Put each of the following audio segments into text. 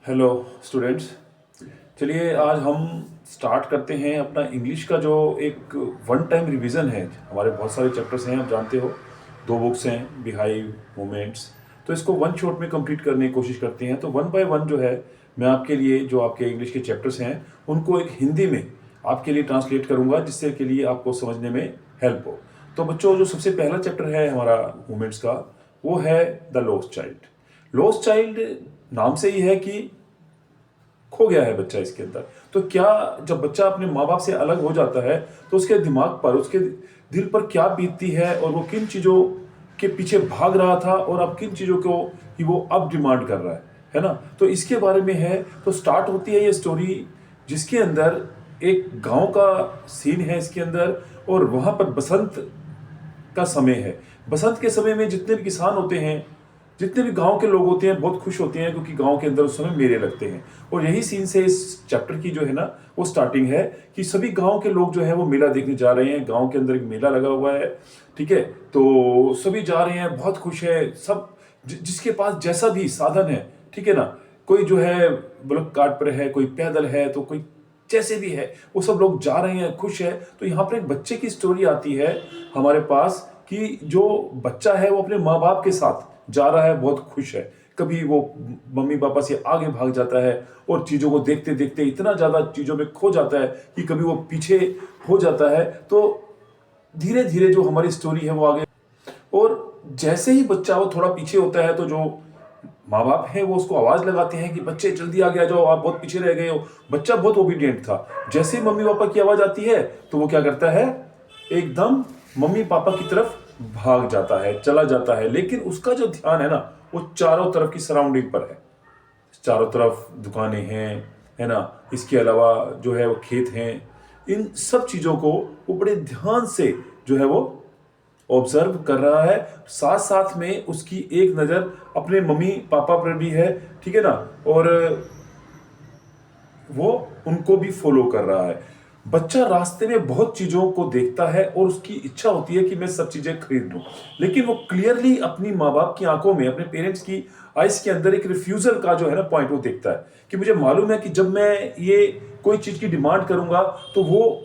Hello students. चलिए आज हम स्टार्ट करते हैं अपना इंग्लिश का जो एक वन टाइम रिवीजन है। हमारे बहुत सारे चैप्टर्स हैं, आप जानते हो। दो बुक्स हैं, बिहाइव, मोमेंट्स। तो इसको वन शॉट में कंप्लीट करने की कोशिश करते हैं। तो वन बाय वन जो है मैं आपके लिए जो आपके इंग्लिश के चैप्टर्स हैं उनको एक हिंदी में आपके लिए ट्रांसलेट करूँगा, जिससे के लिए आपको समझने में हेल्प हो। तो बच्चों, जो सबसे पहला चैप्टर है हमारा मोमेंट्स का, वो है the lost child. Lost child नाम से ही है कि खो गया है बच्चा इसके अंदर। तो क्या, जब बच्चा अपने माँ बाप से अलग हो जाता है तो उसके दिमाग पर, उसके दिल पर क्या बीतती है, और वो किन चीज़ों के पीछे भाग रहा था और अब किन चीज़ों को ही वो अब डिमांड कर रहा है ना। तो इसके बारे में है। तो स्टार्ट होती है ये स्टोरी, जिसके अंदर एक गांव का सीन है इसके अंदर, और वहाँ पर बसंत का समय है। बसंत के समय में जितने भी किसान होते हैं, जितने भी गांव के लोग होते हैं, बहुत खुश होते हैं, क्योंकि गांव के अंदर उस समय मेले लगते हैं। और यही सीन से इस चैप्टर की जो है ना वो स्टार्टिंग है, कि सभी गांव के लोग जो है वो मेला देखने जा रहे हैं। गांव के अंदर एक मेला लगा हुआ है, ठीक है। तो सभी जा रहे हैं, बहुत खुश है सब। जिसके पास जैसा भी साधन है, ठीक है ना, कोई जो है बलक कार्ट पर है, कोई पैदल है, तो कोई जैसे भी है, वो सब लोग जा रहे हैं, खुश है। तो यहाँ पर एक बच्चे की स्टोरी आती है हमारे पास, कि जो बच्चा है वो अपने माँ बाप के साथ जा रहा है, बहुत खुश है। कभी वो मम्मी पापा से आगे भाग जाता है और चीज़ों को देखते देखते इतना ज़्यादा चीज़ों में खो जाता है कि कभी वो पीछे हो जाता है। तो धीरे धीरे जो हमारी स्टोरी है वो आगे, और जैसे ही बच्चा वो थोड़ा पीछे होता है तो जो माँ बाप है वो उसको आवाज़ लगाते हैं कि बच्चे जल्दी आगे आ जाओ, आप बहुत पीछे रह गए हो। बच्चा बहुत ओबीडियंट था। जैसे ही मम्मी पापा की आवाज़ आती है तो वो क्या करता है, एकदम मम्मी पापा की तरफ भाग जाता है, चला जाता है। लेकिन उसका जो ध्यान है ना, वो चारों तरफ की सराउंडिंग पर है। चारों तरफ दुकानें हैं, है ना। इसके अलावा जो है वो खेत हैं। इन सब चीज़ों को वो बड़े ध्यान से जो है वो ऑब्जर्व कर रहा है। साथ साथ में उसकी एक नज़र अपने मम्मी पापा पर भी है, ठीक है ना। और वो उनको भी फॉलो कर रहा है। बच्चा रास्ते में बहुत चीज़ों को देखता है और उसकी इच्छा होती है कि मैं सब चीज़ें खरीद लूँ। लेकिन वो क्लियरली अपनी माँ बाप की आंखों में, अपने पेरेंट्स की आइस के अंदर एक रिफ्यूज़ल का जो है ना पॉइंट वो देखता है, कि मुझे मालूम है कि जब मैं ये कोई चीज़ की डिमांड करूँगा तो वो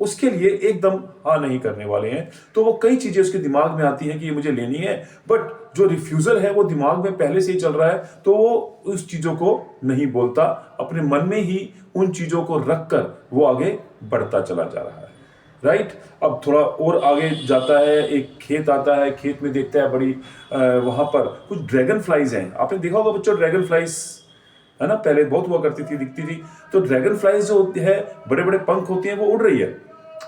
उसके लिए एकदम हाँ नहीं करने वाले हैं। तो वो कई चीज़ें उसके दिमाग में आती हैं कि ये मुझे लेनी है, बट जो रिफ्यूज़ल है वो दिमाग में पहले से ही चल रहा है, तो वो उस चीज़ों को नहीं बोलता। अपने मन में ही उन चीज़ों को रख कर वो आगे बढ़ता चला जा रहा है। राइट। अब थोड़ा और आगे जाता है, एक खेत आता है। खेत में देखता है बड़ी वहाँ पर कुछ ड्रैगन फ्लाइज हैं। आपने देखा होगा बच्चों, ड्रैगन फ्लाइज है ना, पहले बहुत हुआ करती थी, दिखती थी। तो ड्रैगन फ्लाइज जो होती है, बड़े बड़े पंख होती हैं, वो उड़ रही है,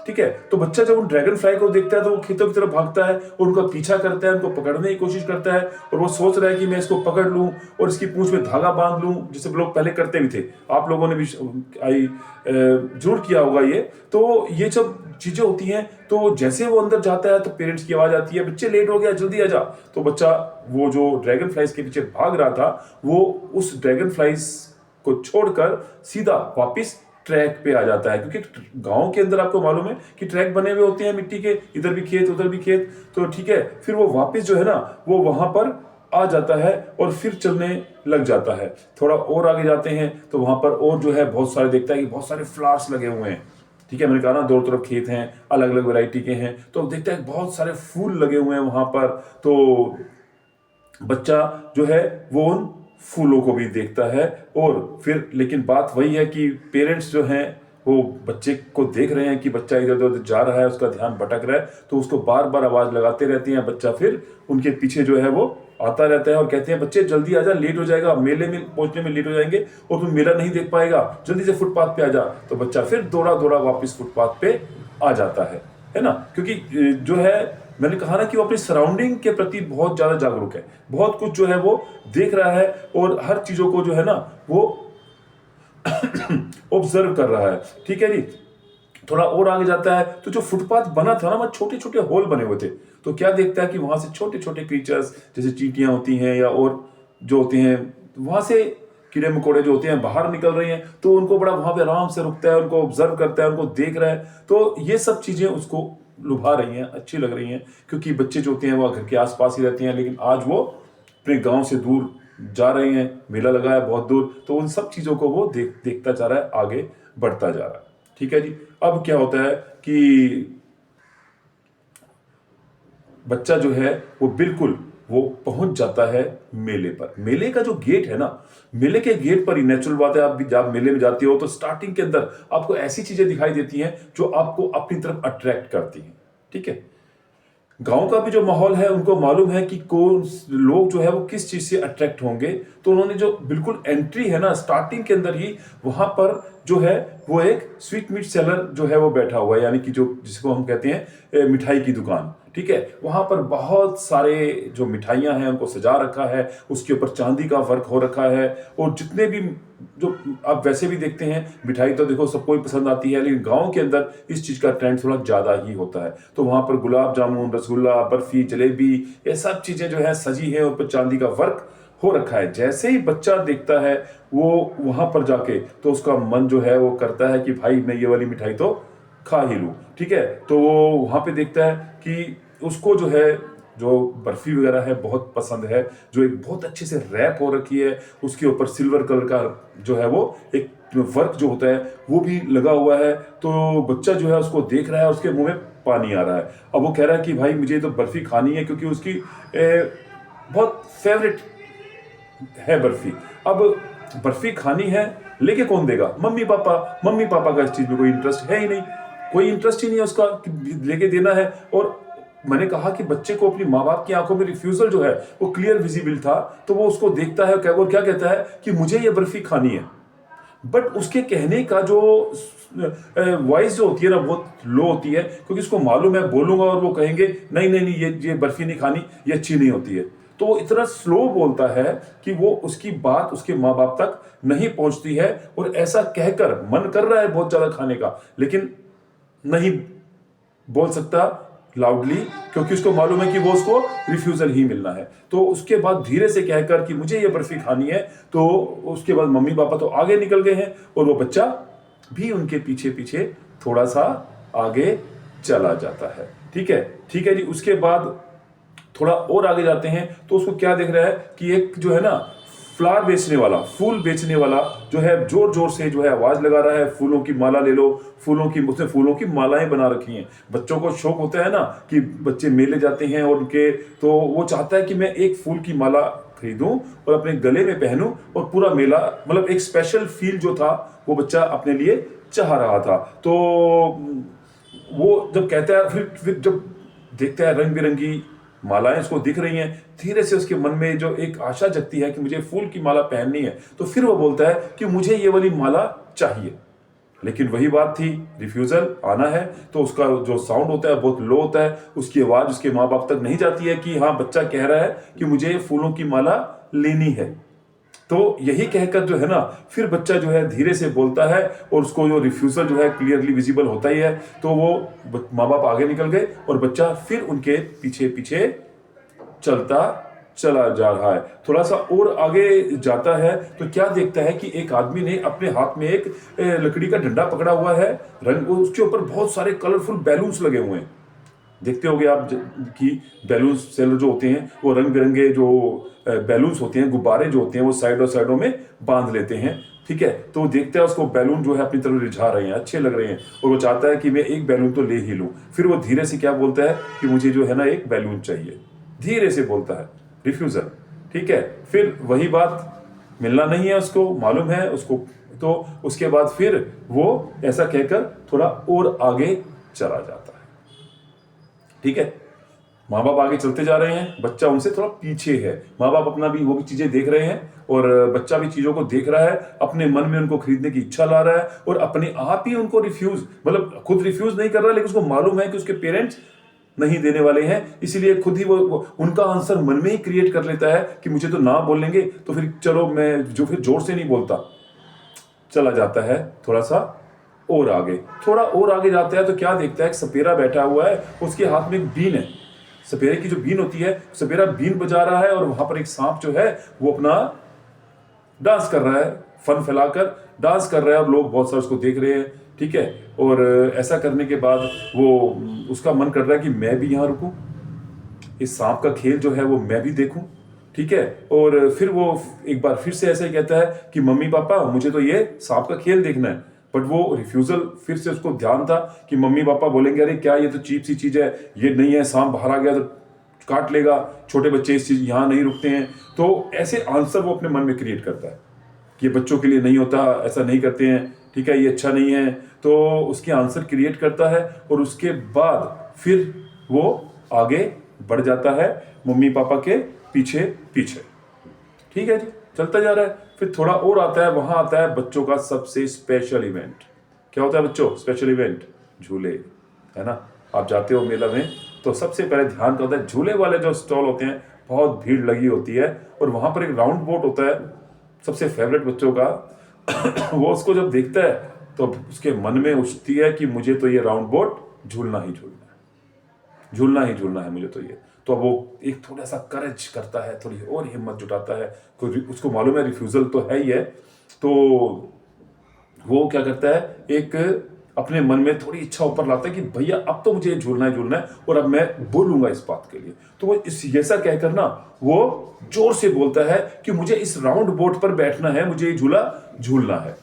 ठीक है। तो बच्चा जब उन ड्रैगन फ्लाई को देखता है तो वो खेतों की तरफ भागता है और उनका पीछा करता है, उनको पकड़ने की कोशिश करता है। और वो सोच रहा है कि मैं इसको पकड़ लूं और इसकी पूंछ में धागा बांध लूं, जैसे लोग पहले करते भी थे। आप लोगों ने भी जरूर किया होगा ये। तो ये सब चीजें होती हैं। तो जैसे वो अंदर जाता है तो पेरेंट्स की आवाज आती है, बच्चे लेट हो गया, जल्दी आ जा। तो बच्चा वो जो ड्रैगन फ्लाइज के पीछे भाग रहा था, वो उस ड्रैगन फ्लाइज को छोड़कर सीधा वापिस ट्रैक पे आ जाता है। क्योंकि गांव के अंदर आपको मालूम है कि ट्रैक बने हुए होते हैं मिट्टी के, इधर भी खेत उधर भी खेत। तो ठीक है, फिर वो वापस जो है ना वो वहां पर आ जाता है और फिर चलने लग जाता है। थोड़ा और आगे जाते हैं तो वहां पर और जो है बहुत सारे देखता है कि बहुत सारे फ्लावर्स लगे हुए हैं, ठीक है। मैंने कहा ना, दोनों तरफ खेत हैं, अलग अलग वैरायटी के हैं। तो देखता है बहुत सारे फूल लगे हुए हैं वहां पर। तो बच्चा जो है वो उन फूलों को भी देखता है। और फिर लेकिन बात वही है कि पेरेंट्स जो हैं वो बच्चे को देख रहे हैं कि बच्चा इधर उधर जा रहा है, उसका ध्यान भटक रहा है। तो उसको बार बार आवाज लगाते रहते हैं। बच्चा फिर उनके पीछे जो है वो आता रहता है और कहते हैं, बच्चे जल्दी आ जा, लेट हो जाएगा, मेले में पहुंचने में लेट हो जाएंगे और तुम मेला नहीं देख पाएगा, जल्दी से फुटपाथ पे आ जा। तो बच्चा फिर दौड़ा दौड़ा वापस फुटपाथ पे आ जाता है ना। क्योंकि जो है, मैंने कहा ना कि वो अपनी सराउंडिंग के प्रति बहुत ज्यादा जागरूक है। बहुत कुछ जो है वो देख रहा है और हर चीजों को जो है ना वो ऑब्जर्व कर रहा है, ठीक है जी। थोड़ा और आगे जाता है तो जो फुटपाथ बना था ना, वहां छोटे छोटे होल बने हुए थे। तो क्या देखता है कि वहां से छोटे छोटे क्रीचर्स, जैसे चींटियां होती हैं या और जो होते हैं, वहां से कीड़े मकोड़े जो होते हैं बाहर निकल रहे हैं। तो उनको बड़ा वहां पे आराम से रुकता है, उनको ऑब्जर्व करता है, उनको देख रहा है। तो ये सब चीजें उसको लुभा रही हैं, अच्छी लग रही हैं। क्योंकि बच्चे जो होते हैं वो घर के आसपास ही रहते हैं, लेकिन आज वो अपने गांव से दूर जा रहे हैं, मेला लगा है बहुत दूर, तो उन सब चीज़ों को वो देखता जा रहा है, आगे बढ़ता जा रहा है। ठीक है जी। अब क्या होता है कि बच्चा जो है वो बिल्कुल वो पहुंच जाता है मेले पर। मेले का जो गेट है ना, मेले के गेट पर ही नेचुरल बात है, आप भी जब मेले में जाते हो तो स्टार्टिंग के अंदर आपको ऐसी चीजें दिखाई देती हैं जो आपको अपनी तरफ अट्रैक्ट करती हैं। ठीक है। गांव का भी जो माहौल है, उनको मालूम है कि कौन लोग जो है वो किस चीज से अट्रैक्ट होंगे, तो उन्होंने जो बिल्कुल एंट्री है ना, स्टार्टिंग के अंदर ही वहां पर जो है वो एक स्वीट मीट सेलर जो है वो बैठा हुआ है, यानी कि जो जिसको हम कहते हैं मिठाई की दुकान। ठीक है। वहां पर बहुत सारे जो मिठाइयां हैं उनको सजा रखा है, उसके ऊपर चांदी का वर्क हो रखा है, और जितने भी जो आप वैसे भी देखते हैं मिठाई तो देखो सबको ही पसंद आती है, लेकिन गांव के अंदर इस चीज का ट्रेंड थोड़ा ज्यादा ही होता है। तो वहां पर गुलाब जामुन, रसगुल्ला, बर्फी, जलेबी, ये सब चीजें जो है सजी है, ऊपर चांदी का वर्क हो रखा है। जैसे ही बच्चा देखता है वो वहां पर जाके, तो उसका मन जो है वो करता है कि भाई मैं ये वाली मिठाई तो खा ही लूं। ठीक है। तो वो वहां पे देखता है कि उसको जो है जो बर्फी वगैरह है बहुत पसंद है, जो एक बहुत अच्छे से रैप हो रखी है, उसके ऊपर सिल्वर कलर का जो है वो एक वर्क जो होता है वो भी लगा हुआ है। तो बच्चा जो है उसको देख रहा है, उसके मुंह में पानी आ रहा है। अब वो कह रहा है कि भाई मुझे तो बर्फी खानी है, क्योंकि उसकी बहुत फेवरेट है बर्फी। अब बर्फी खानी है, लेके कौन देगा? Mummy papa. मम्मी पापा का इस चीज में कोई इंटरेस्ट है ही नहीं, कोई इंटरेस्ट ही नहीं है उसका कि लेके देना है। और मैंने कहा कि बच्चे को अपनी माँ बाप की आंखों में रिफ्यूजल जो है वो क्लियर विजिबल था, तो वो उसको देखता है और क्या कहता है कि मुझे ये बर्फी खानी है। बट उसके कहने का जो वॉइस जो होती है ना बहुत लो होती है, क्योंकि उसको मालूम है बोलूंगा और वो कहेंगे नहीं नहीं नहीं, ये बर्फी नहीं खानी, ये अच्छी नहीं होती है। तो वो इतना स्लो बोलता है कि वो उसकी बात उसके माँ बाप तक नहीं पहुंचती है, और ऐसा कहकर मन कर रहा है बहुत ज्यादा खाने का, लेकिन नहीं बोल सकता लाउडली, क्योंकि उसको मालूम है कि वो उसको रिफ्यूजल ही मिलना है। तो उसके बाद धीरे से कहकर कि मुझे ये बर्फी खानी है, तो उसके बाद मम्मी पापा तो आगे निकल गए हैं, और वो बच्चा भी उनके पीछे पीछे थोड़ा सा आगे चला जाता है। ठीक है। ठीक है जी। उसके बाद थोड़ा और आगे जाते हैं, तो उसको क्या देख रहा है कि एक जो है ना फ्लावर बेचने वाला, फूल बेचने वाला जो है जोर जोर से जो है आवाज लगा रहा है, फूलों की माला ले लो, फूलों की, उसने फूलों की मालाएं बना रखी हैं। बच्चों को शौक होता है ना कि बच्चे मेले जाते हैं और उनके, तो वो चाहता है कि मैं एक फूल की माला खरीदूं और अपने गले में पहनूं, और पूरा मेला, मतलब एक स्पेशल फील जो था वो बच्चा अपने लिए चाह रहा था। तो वो जब कहता है, फिर जब देखता है रंग बिरंगी मालाएं उसको दिख रही हैं, धीरे से उसके मन में जो एक आशा जगती है कि मुझे फूल की माला पहननी है, तो फिर वो बोलता है कि मुझे ये वाली माला चाहिए। लेकिन वही बात थी, रिफ्यूजल आना है तो उसका जो साउंड होता है बहुत लो होता है, उसकी आवाज उसके माँ बाप तक नहीं जाती है कि हाँ बच्चा कह रहा है कि मुझे फूलों की माला लेनी है। तो यही कहकर जो है ना फिर बच्चा जो है धीरे से बोलता है, और उसको जो रिफ्यूजल जो है क्लियरली विजिबल होता ही है। तो वो माँ बाप आगे निकल गए और बच्चा फिर उनके पीछे पीछे चलता चला जा रहा है। थोड़ा सा और आगे जाता है तो क्या देखता है कि एक आदमी ने अपने हाथ में एक लकड़ी का डंडा पकड़ा हुआ है, रंग उसके ऊपर बहुत सारे कलरफुल बैलून्स लगे हुए हैं। देखते होंगे आप कि बैलून सेलर जो होते हैं वो रंग बिरंगे जो बैलून्स होते हैं, गुब्बारे जो होते हैं वो साइडों में बांध लेते हैं। ठीक है। तो वो देखता है उसको बैलून जो है अपनी तरफ रिझा रहे हैं, अच्छे लग रहे हैं, और वो चाहता है कि मैं एक बैलून तो ले ही लूं। फिर वो धीरे से क्या बोलता है कि मुझे जो है ना एक बैलून चाहिए, धीरे से बोलता है, रिफ्यूजल। ठीक है। फिर वही बात, मिलना नहीं है उसको, मालूम है उसको। तो उसके बाद फिर वो ऐसा कहकर थोड़ा और आगे चला जाता है। ठीक है। माँ बाप आगे चलते जा रहे हैं, बच्चा उनसे थोड़ा पीछे है। माँ बाप अपना भी वो भी चीजें देख रहे हैं, और बच्चा भी चीजों को देख रहा है, अपने मन में उनको खरीदने की इच्छा ला रहा है, और अपने आप ही उनको रिफ्यूज, मतलब खुद रिफ्यूज नहीं कर रहा, लेकिन उसको मालूम है कि उसके पेरेंट्स नहीं देने वाले हैं, इसीलिए खुद ही वो उनका आंसर मन में ही क्रिएट कर लेता है कि मुझे तो ना बोलेंगे, तो फिर चलो मैं जो फिर जोर से नहीं बोलता, चला जाता है थोड़ा सा और आगे। थोड़ा और आगे जाता है तो क्या देखता है, एक सपेरा बैठा हुआ है, उसके हाथ में एक बीन है, सपेरे की जो बीन होती है, सपेरा बीन बजा रहा है, और वहां पर एक सांप जो है वो अपना डांस कर रहा है, फन फैलाकर डांस कर रहा है, और लोग बहुत सारे उसको देख रहे हैं। ठीक है। और ऐसा करने के बाद वो उसका मन कर रहा है कि मैं भी यहाँ रुकूं, इस सांप का खेल जो है वो मैं भी देखूं। ठीक ठीक है। और फिर वो एक बार फिर से ऐसा ही कहता है कि मम्मी पापा मुझे तो ये सांप का खेल देखना है, बट वो रिफ्यूजल, फिर से उसको ध्यान था कि मम्मी पापा बोलेंगे अरे क्या ये तो चीप सी चीज है, ये नहीं है, सांप बाहर आ गया तो काट लेगा, छोटे बच्चे इस चीज यहाँ नहीं रुकते हैं। तो ऐसे आंसर वो अपने मन में क्रिएट करता है कि ये बच्चों के लिए नहीं होता, ऐसा नहीं करते हैं, ठीक है, ये अच्छा नहीं है। तो उसके आंसर क्रिएट करता है और उसके बाद फिर वो आगे बढ़ जाता है मम्मी पापा के पीछे पीछे। ठीक है जी, चलता जा रहा है। फिर थोड़ा और आता है, वहां आता है बच्चों का सबसे स्पेशल इवेंट। क्या होता है बच्चों स्पेशल इवेंट? झूले, है ना। आप जाते हो मेला में तो सबसे पहले ध्यान का होता है झूले वाले जो स्टॉल होते हैं, बहुत भीड़ लगी होती है और वहां पर एक राउंड बोट होता है सबसे फेवरेट बच्चों का। वो उसको जब देखता है तो उसके मन में उठती है कि मुझे तो ये राउंड बोट झूलना ही झूलना है, झूलना ही झूलना है मुझे तो ये। तो वो एक थोड़ा सा करेज करता है, थोड़ी और हिम्मत जुटाता है, कोई उसको मालूम है रिफ्यूजल तो है ही है। तो वो क्या करता है, एक अपने मन में थोड़ी इच्छा ऊपर लाता है कि भैया अब तो मुझे झूलना है झूलना है और अब मैं बोलूंगा इस बात के लिए। तो वो इस ऐसा कहकर ना वो जोर से बोलता है कि मुझे इस राउंड बोट पर बैठना है, मुझे ये झूला झूलना है।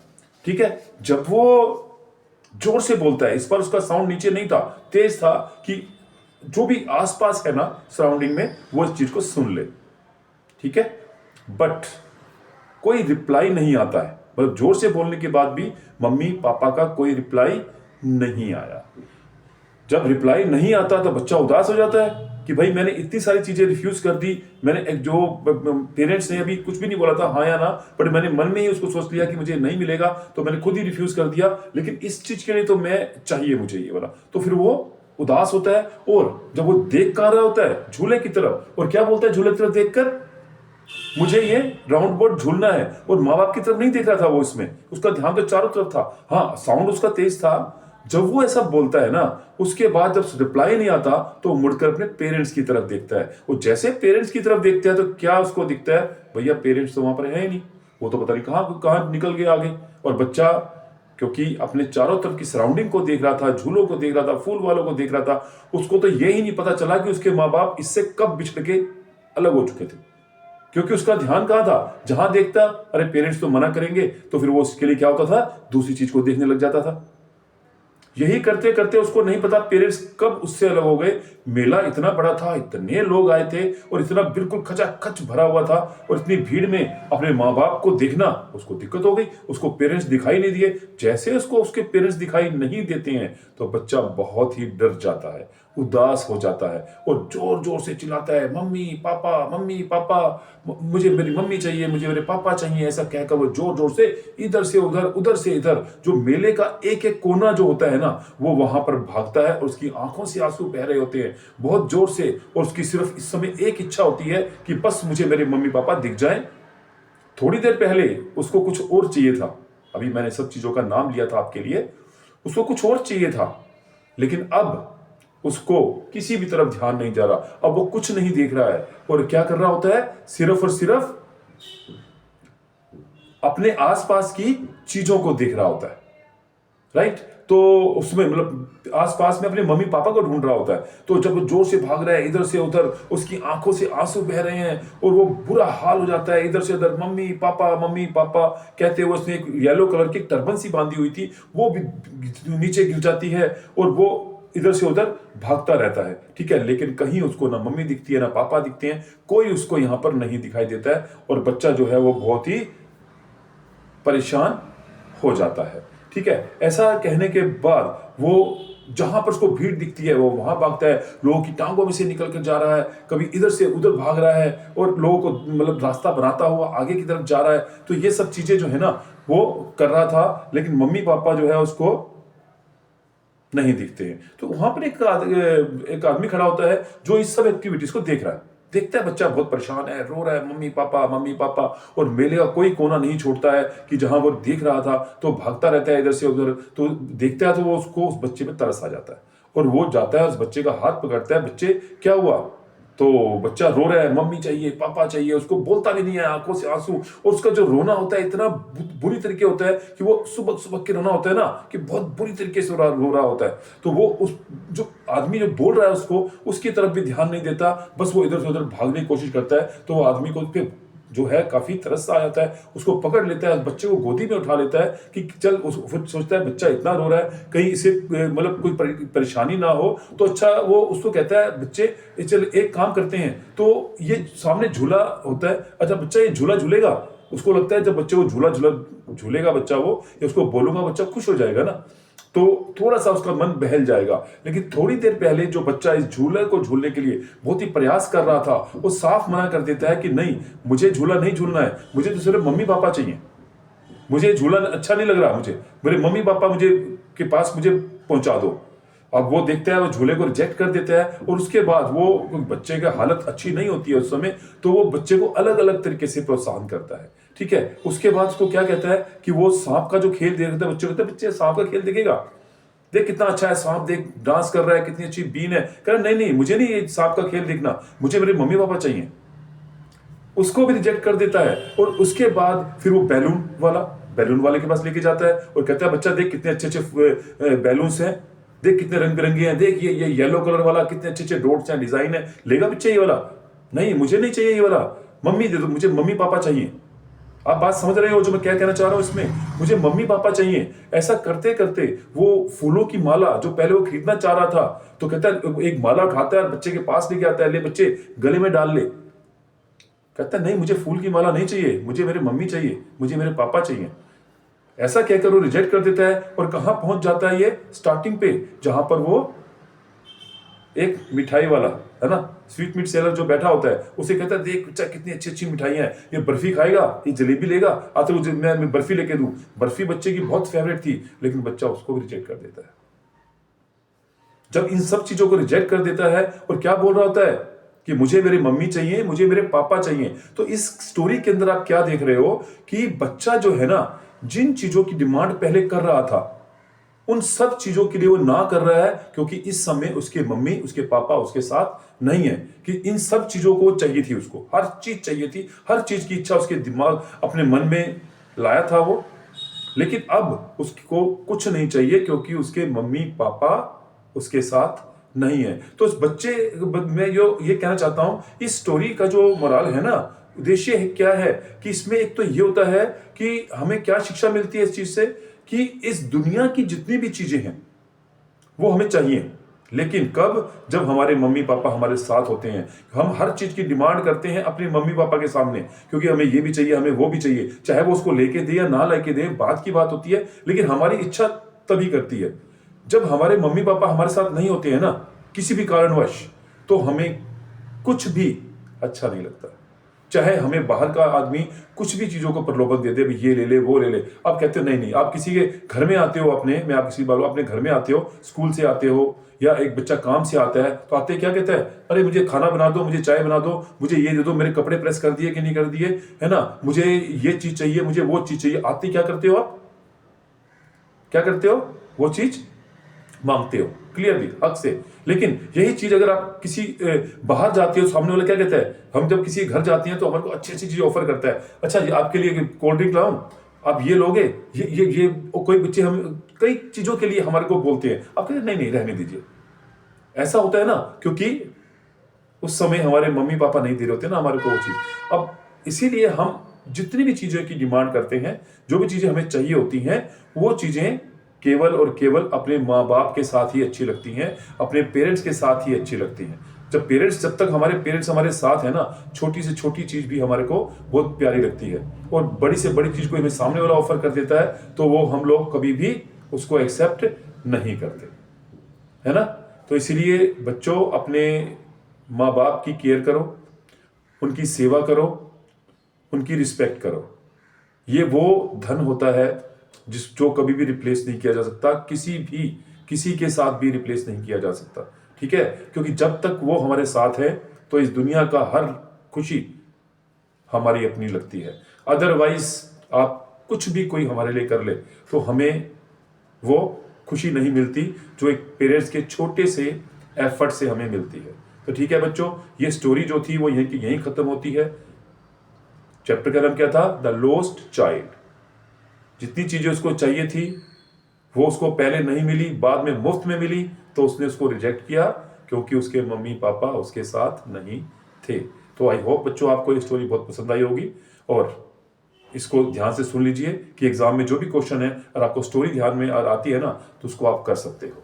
ठीक है, जब वो जोर से बोलता है, इस पर उसका साउंड नीचे नहीं था, तेज था कि जो भी आसपास है ना सराउंडिंग में वो इस चीज को सुन ले। ठीक है, बट कोई रिप्लाई नहीं आता है, मतलब जोर से बोलने के बाद भी मम्मी पापा का कोई रिप्लाई नहीं आया। जब रिप्लाई नहीं आता तो बच्चा उदास हो जाता है कि भाई मैंने इतनी सारी चीजें रिफ्यूज कर दी, मैंने एक जो पेरेंट्स ने अभी कुछ भी नहीं बोला था हाँ या ना, बट मैंने मन में ही उसको सोच लिया कि मुझे नहीं मिलेगा तो मैंने खुद ही रिफ्यूज कर दिया, लेकिन इस चीज के लिए तो मैं चाहिए मुझे ये वाला। तो फिर वो उदास होता है और जब वो देख कर रहा होता है झूले की तरफ, और क्या बोलता है झूले की तरफ देखकर, मुझे ये राउंड बोर्ड झूलना है। और माँ बाप की तरफ नहीं देख रहा था वो, इसमें उसका ध्यान तो चारों तरफ था। हाँ, साउंड उसका तेज था। जब वो ऐसा बोलता है ना, उसके बाद जब रिप्लाई नहीं आता तो मुड़कर अपने पेरेंट्स की तरफ देखता है। वो जैसे पेरेंट्स की तरफ देखता है तो क्या उसको दिखता है, भैया पेरेंट्स तो वहां पर है ही नहीं, वो तो पता नहीं कहाँ कहाँ निकल गए आगे। और बच्चा क्योंकि अपने चारों तरफ की सराउंडिंग को देख रहा था, झूलों को देख रहा था, फूल वालों को देख रहा था, उसको तो यही नहीं पता चला कि उसके माँ बाप इससे कब बिछड़ के अलग हो चुके थे। क्योंकि उसका ध्यान कहाँ था, जहां देखता अरे पेरेंट्स तो मना करेंगे, तो फिर वो उसके लिए क्या होता था, दूसरी चीज को देखने लग जाता था। यही करते करते उसको नहीं पता पेरेंट्स कब उससे अलग हो गए। मेला इतना बड़ा था, इतने लोग आए थे और इतना बिल्कुल खचाखच भरा हुआ था, और इतनी भीड़ में अपने माँ बाप को देखना उसको दिक्कत हो गई। उसको पेरेंट्स दिखाई नहीं दिए। जैसे उसको उसके पेरेंट्स दिखाई नहीं देते हैं तो बच्चा बहुत ही डर जाता है, उदास हो जाता है और जोर जोर से चिल्लाता है मम्मी पापा, मुझे मेरी मम्मी चाहिए, मुझे मेरे पापा चाहिए। ऐसा कहकर वो जोर जोर से इधर से उधर, उधर से इधर, जो मेले का एक एक कोना जो होता है ना, वो वहां पर भागता है और उसकी आंखों से आंसू बह रहे होते हैं बहुत जोर से। और उसकी सिर्फ इस समय एक इच्छा होती है कि बस मुझे मेरे मम्मी पापा दिख जाएं। थोड़ी देर पहले उसको कुछ और चाहिए था, अभी मैंने सब चीजों का नाम लिया था आपके लिए, उसको कुछ और चाहिए था, लेकिन अब उसको किसी भी तरफ ध्यान नहीं जा रहा। अब वो कुछ नहीं देख रहा है और क्या कर रहा होता है, सिर्फ और सिर्फ अपने आसपास की चीजों को देख रहा होता है। राइट, तो उसमें मतलब आसपास में अपने मम्मी पापा को ढूंढ रहा होता है। तो जब वो जोर से भाग रहा है इधर से उधर, उसकी आंखों से आंसू बह रहे हैं और वो बुरा हाल हो जाता है, इधर से उधर मम्मी पापा कहते हुए उसने एक येलो कलर की टर्बन सी बांधी हुई थी, वो भी नीचे गिर जाती है और वो इधर से उधर भागता रहता है। ठीक है, लेकिन कहीं उसको ना मम्मी दिखती है ना पापा दिखते हैं, कोई उसको यहां पर नहीं दिखाई देता है। और बच्चा जो है वो बहुत ही परेशान हो जाता है। ठीक है, ऐसा कहने के बाद वो जहां पर उसको भीड़ दिखती है वो वहां भागता है, लोगों की टांगों में से निकल कर जा रहा है, कभी इधर से उधर भाग रहा है और लोगों को मतलब रास्ता बनाता हुआ आगे की तरफ जा रहा है। तो ये सब चीजें जो है ना वो कर रहा था, लेकिन मम्मी पापा जो है उसको नहीं दिखते हैं। तो वहां पर एक आदमी खड़ा होता है जो इस सब एक्टिविटीज को देख रहा है। देखता है बच्चा बहुत परेशान है, रो रहा है मम्मी पापा, और मेले का कोई कोना नहीं छोड़ता है कि जहां वो देख रहा था, तो भागता रहता है इधर से उधर। तो देखता है तो वो उसको उस बच्चे पे तरस आ जाता है और वो जाता है उस बच्चे का हाथ पकड़ता है, बच्चे क्या हुआ, तो बच्चा रो रहा है मम्मी चाहिए पापा चाहिए, उसको बोलता भी नहीं है, आंखों से आंसू। और उसका जो रोना होता है इतना बुरी तरीके होता है कि वो सुबह सुबह के रोना होता है ना, कि बहुत बुरी तरीके से रो रहा होता है। तो वो उस जो आदमी जो बोल रहा है उसको, उसकी तरफ भी ध्यान नहीं देता, बस वो इधर से उधर भागने की कोशिश करता है। तो वो आदमी को फिर जो है काफी तरस आ जाता है, उसको पकड़ लेता है, बच्चे को गोदी में उठा लेता है कि चल, फिर सोचता है बच्चा इतना रो रहा है, कहीं इसे मतलब कोई परेशानी ना हो, तो अच्छा वो उसको कहता है बच्चे चल एक काम करते हैं, तो ये सामने झूला होता है, अच्छा बच्चा ये झूला झूलेगा। उसको लगता है जब बच्चे को झूलेगा बच्चा, वो या उसको बोलूंगा बच्चा खुश हो जाएगा ना, तो थोड़ा सा उसका मन बहल जाएगा। लेकिन थोड़ी देर पहले जो बच्चा इस झूले को झूलने के लिए बहुत ही प्रयास कर रहा था, वो साफ मना कर देता है कि नहीं, मुझे झूला नहीं झूलना है, मुझे तो सिर्फ मम्मी पापा चाहिए, मुझे झूला अच्छा नहीं लग रहा, मुझे मेरे मम्मी पापा मुझे के पास मुझे पहुंचा दो। अब वो देखता है, वो झूले को रिजेक्ट कर देता है, और उसके बाद वो बच्चे की हालत अच्छी नहीं होती है उस समय, तो वो बच्चे को अलग अलग तरीके से प्रोत्साहन करता है। ठीक है, उसके बाद उसको क्या कहता है कि वो सांप का जो खेल देखता है, बच्चे कहते हैं बच्चे सांप का खेल देखेगा, देख कितना अच्छा है सांप, देख डांस कर रहा है, कितनी अच्छी बीन है। कह रहा नहीं नहीं, मुझे नहीं ये सांप का खेल देखना, मुझे मेरे मम्मी पापा चाहिए। उसको भी रिजेक्ट कर देता है। और उसके बाद फिर वो बैलून वाले के पास लेके जाता है और कहता है बच्चा देख कितने अच्छे अच्छे बैलून्स हैं, देख कितने रंग बिरंगे हैं, देख ये येलो कलर वाला कितने अच्छे अच्छे डॉट्स हैं, डिजाइन है, लेगा बच्चा ये वाला? नहीं, मुझे नहीं चाहिए ये वाला, मम्मी दे दो, मुझे मम्मी पापा चाहिए। आप बात समझ रहे हो जो मैं क्या कहना चाह रहा हूं इसमें? मुझे मम्मी पापा चाहिए। ऐसा करते करते वो फूलों की माला जो पहले वो खरीदना चाह रहा था, तो कहता है एक माला उठाता है, बच्चे के पास लेके आता है, ले बच्चे गले में डाल ले। कहता है नहीं, मुझे फूल की माला नहीं चाहिए, मुझे मेरे मम्मी चाहिए, मुझे मेरे पापा चाहिए। ऐसा कहकर वो रिजेक्ट कर देता है और कहां पहुंच जाता है ये? स्टार्टिंग पे, जहां पर वो एक मिठाई वाला है ना, स्वीट मीट सेलर जो बैठा होता है, उसे कहता है देख बच्चा कितनी अच्छी अच्छी मिठाइयां हैं, ये बर्फी खाएगा, ये जलेबी लेगा, आते मुझे मैं बर्फी लेके दूं। बर्फी बच्चे की बहुत फेवरेट थी, लेकिन बच्चा उसको भी रिजेक्ट कर देता है। जब इन सब चीजों को रिजेक्ट कर देता है और क्या बोल रहा होता है कि मुझे मेरी मम्मी चाहिए, मुझे मेरे पापा चाहिए, तो इस स्टोरी के अंदर आप क्या देख रहे हो कि बच्चा जो है ना, जिन चीजों की डिमांड पहले कर रहा था, उन सब चीजों के लिए वो ना कर रहा है, क्योंकि इस समय उसके मम्मी उसके पापा उसके साथ नहीं है। कि इन सब चीजों को चाहिए थी, उसको हर चीज चाहिए थी, हर चीज की इच्छा उसके दिमाग अपने मन में लाया था वो, लेकिन अब उसको कुछ नहीं चाहिए, क्योंकि उसके मम्मी पापा उसके साथ नहीं है। तो उस बच्चे, मैं ये कहना चाहता हूं, इस स्टोरी का जो मोरल है ना, उद्देश्य क्या है कि इसमें एक तो ये होता है कि हमें क्या शिक्षा मिलती है इस चीज से, कि इस दुनिया की जितनी भी चीजें हैं वो हमें चाहिए, लेकिन कब? जब हमारे मम्मी पापा हमारे साथ होते हैं। हम हर चीज की डिमांड करते हैं अपने मम्मी पापा के सामने, क्योंकि हमें ये भी चाहिए, हमें वो भी चाहिए, चाहे वो उसको लेके दे या ना लेके दे, बात की बात होती है, लेकिन हमारी इच्छा तभी करती है। जब हमारे मम्मी पापा हमारे साथ नहीं होते हैं ना, किसी भी कारणवश, तो हमें कुछ भी अच्छा नहीं लगता। चाहे हमें बाहर का आदमी कुछ भी चीजों को प्रलोभन दे दे, ये ले ले वो ले ले, आप कहते हो नहीं नहीं। आप किसी के घर में आते हो, मैं आप किसी बार अपने घर में आते हो, स्कूल से आते हो, या एक बच्चा काम से आता है, तो आते क्या कहता है? अरे मुझे खाना बना दो, मुझे चाय बना दो, मुझे ये दे दो, मेरे कपड़े प्रेस कर दिए कि नहीं कर दिए, है ना, मुझे ये चीज चाहिए, मुझे वो चीज चाहिए। आते क्या करते हो आप? क्या करते हो? वो चीज मांगते हो, क्लियरली, हक से। लेकिन यही चीज अगर आप किसी बाहर जाते हो, सामने वाला क्या कहता है? हम जब किसी घर जाते हैं तो हमारे को अच्छी अच्छी चीज ऑफर करता है, अच्छा जी आपके लिए कोल्ड ड्रिंक लाऊं, आप ये लोगे, ये कोई बच्चे हम कई चीजों के लिए हमारे को बोलते हैं, आप कहते हैं नहीं नहीं रहने दीजिए। ऐसा होता है ना, क्योंकि उस समय हमारे मम्मी पापा नहीं दे रहे होते ना हमारे को वो चीज। अब इसीलिए हम जितनी भी चीजों की डिमांड करते हैं, जो भी चीजें हमें चाहिए होती हैं, वो चीजें केवल और केवल अपने माँ बाप के साथ ही अच्छी लगती हैं, अपने पेरेंट्स के साथ ही अच्छी लगती हैं। जब तक हमारे पेरेंट्स हमारे साथ है ना, छोटी से छोटी चीज भी हमारे को बहुत प्यारी लगती है, और बड़ी से बड़ी चीज को हमें सामने वाला ऑफर कर देता है, तो वो हम लोग कभी भी उसको एक्सेप्ट नहीं करते, है ना। तो इसीलिए बच्चों, अपने माँ बाप की केयर करो, उनकी सेवा करो, उनकी रिस्पेक्ट करो। ये वो धन होता है जो कभी भी रिप्लेस नहीं किया जा सकता, किसी के साथ भी रिप्लेस नहीं किया जा सकता, ठीक है। क्योंकि जब तक वो हमारे साथ है, तो इस दुनिया का हर खुशी हमारी अपनी लगती है। अदरवाइज आप कुछ भी कोई हमारे लिए कर ले, तो हमें वो खुशी नहीं मिलती जो एक पेरेंट्स के छोटे से एफर्ट से हमें मिलती है। तो ठीक है बच्चों, ये स्टोरी जो थी वो यहीं खत्म होती है। चैप्टर का नाम क्या था? The lost child. जितनी चीजें उसको चाहिए थी वो उसको पहले नहीं मिली, बाद में मुफ्त में मिली, तो उसने उसको रिजेक्ट किया क्योंकि उसके मम्मी पापा उसके साथ नहीं थे। तो आई होप बच्चों आपको ये स्टोरी बहुत पसंद आई होगी, और इसको ध्यान से सुन लीजिए कि एग्जाम में जो भी क्वेश्चन है, अगर आपको स्टोरी ध्यान में आती है ना, तो उसको आप कर सकते हो।